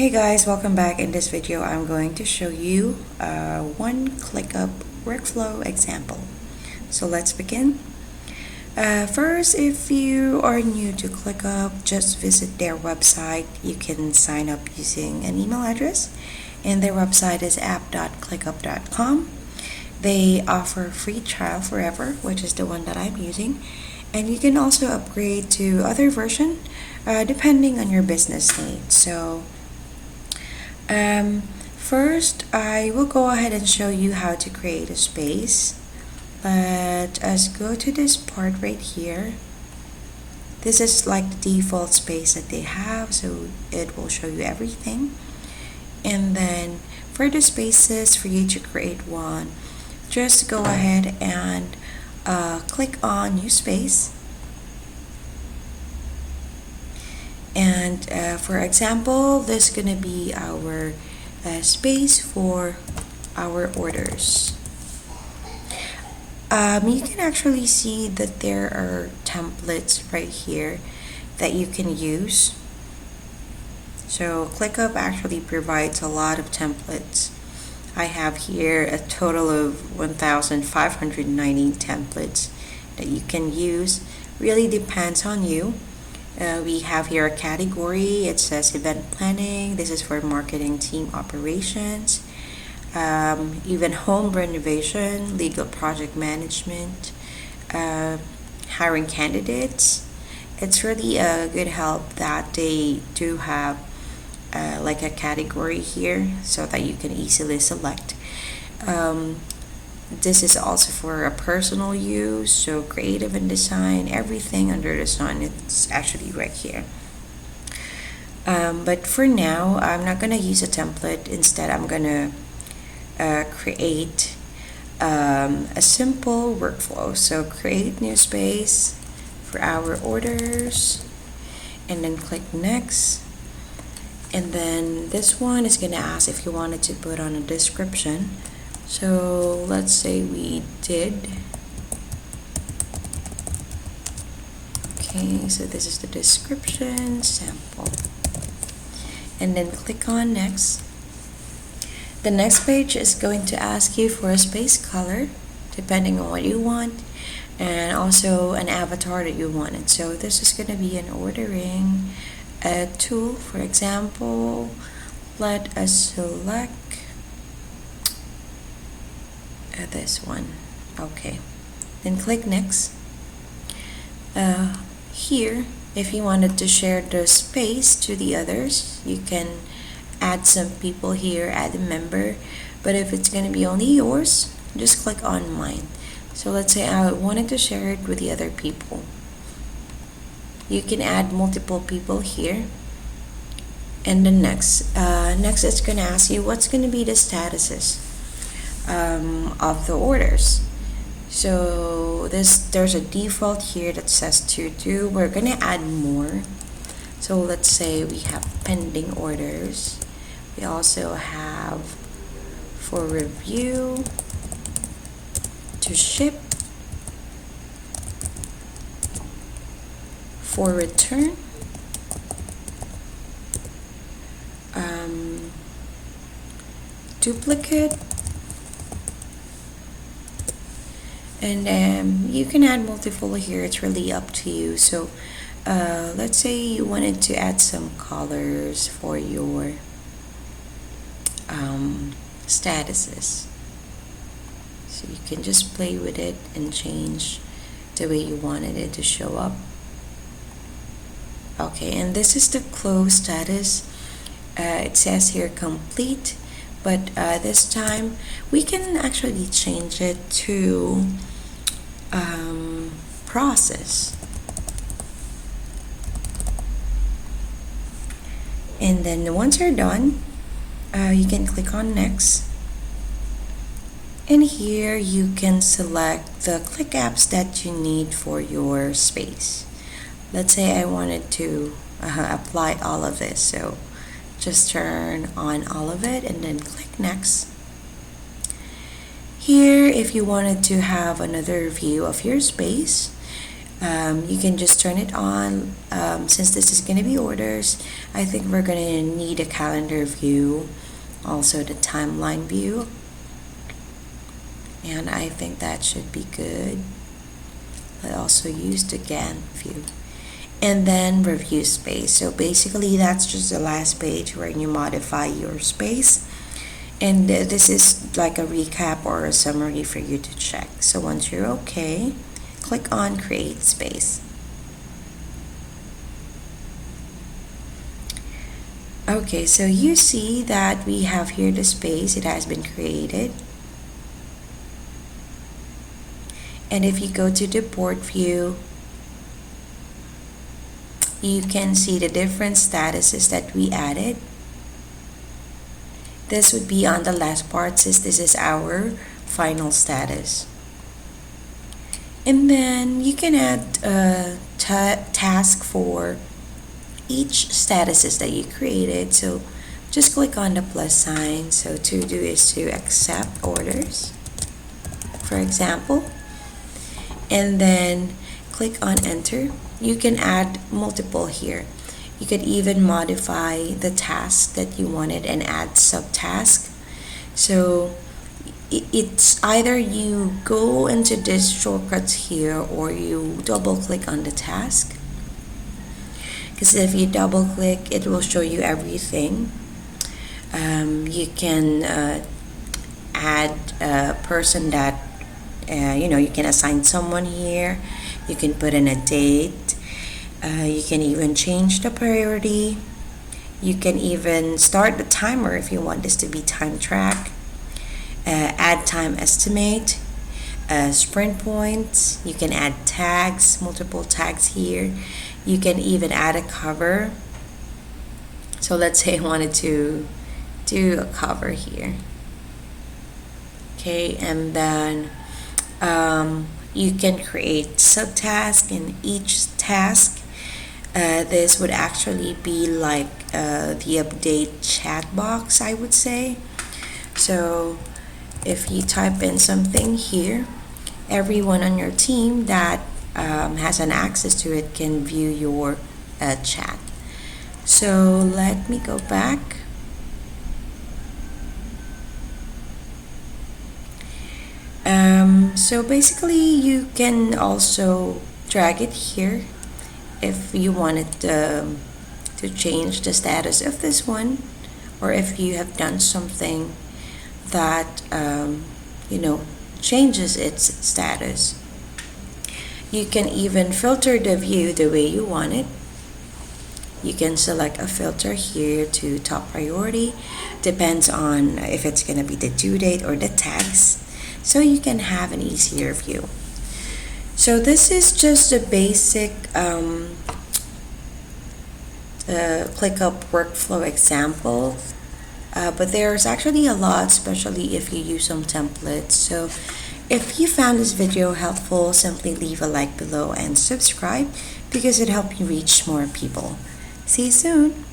Hey guys, welcome back. In this video I'm going to show you one ClickUp workflow example. So let's begin. First, if you are new to ClickUp, just visit their website. You can sign up using an email address, and their website is app.clickup.com. They offer free trial forever, which is the one that I'm using, and you can also upgrade to other version depending on your business needs. So first, I will go ahead and show you how to create a space. Let us go to this part right here. This is like the default space that they have, so it will show you everything. And then for the spaces, for you to create one, just go ahead and click on New Space. And for example, this is gonna be our space for our orders. You can actually see that there are templates right here that you can use. So ClickUp actually provides a lot of templates. I have here a total of 1,590 templates that you can use. Really depends on you. We have here a category. It says event planning. This is for marketing team operations. Even home renovation, legal project management, hiring candidates. It's really a good help that they do have like a category here so that you can easily select. This is also for a personal use, so creative and design, everything under the sun, it's actually right here. But for now, I'm not gonna use a template. Instead, I'm gonna create a simple workflow. So create new space for our orders, and then click next. And then this one is gonna ask if you wanted to put on a description. So let's say we did. Okay, so this is the description sample. And then click on next. The next page is going to ask you for a space color, depending on what you want, and also an avatar that you wanted. So this is going to be an ordering tool. For example, let us select this one. Okay, then click next. Here, if you wanted to share the space to the others, you can add some people here, add a member. But if it's going to be only yours, just click on mine. So let's say I wanted to share it with the other people. You can add multiple people here. And then next it's going to ask you what's going to be the statuses of the orders. So there's a default here that says to do. We're gonna add more. So let's say we have pending orders. We also have for review, to ship, for return, duplicate, and you can add multiple here. It's really up to you. So let's say you wanted to add some colors for your statuses, so you can just play with it and change the way you wanted it to show up. Okay, and this is the close status. It says here complete, but this time we can actually change it to process. And then once you're done, you can click on next. And here you can select the click apps that you need for your space. Let's say I wanted to apply all of this, so just turn on all of it and then click next. Here, if you wanted to have another view of your space, You can just turn it on. Since this is going to be orders, I think we're going to need a calendar view, also the timeline view, and I think that should be good. I also use the Gantt view, and then review space. So basically that's just the last page where you modify your space, and this is like a recap or a summary for you to check. So once you're okay, click on create space. Okay, so you see that we have here the space. It has been created. And if you go to the board view, you can see the different statuses that we added. This would be on the last part, since this is our final status. And then you can add a task for each statuses that you created. So just click on the plus sign. So to do is to accept orders, for example, and then click on enter. You can add multiple here. You could even modify the task that you wanted and add subtask. So it's either you go into this shortcuts here, or you double click on the task, because if you double click, it will show you everything. You can add a person that you can assign someone here. You can put in a date. You can even change the priority. You can even start the timer if you want this to be time track. Add time estimate, sprint points. You can add tags, multiple tags here. You can even add a cover. So let's say I wanted to do a cover here. Okay, and then you can create subtasks in each task. This would actually be like the update chat box, I would say. So if you type in something here, everyone on your team that has an access to it can view your chat. So let me go back. So basically you can also drag it here if you wanted to change the status of this one, or if you have done something that changes its status. You can even filter the view the way you want it. You can select a filter here to top priority, depends on if it's going to be the due date or the tags, so you can have an easier view. So this is just a basic ClickUp workflow example, but there's actually a lot, especially if you use some templates. So if you found this video helpful, simply leave a like below and subscribe, because it helps you reach more people. See you soon!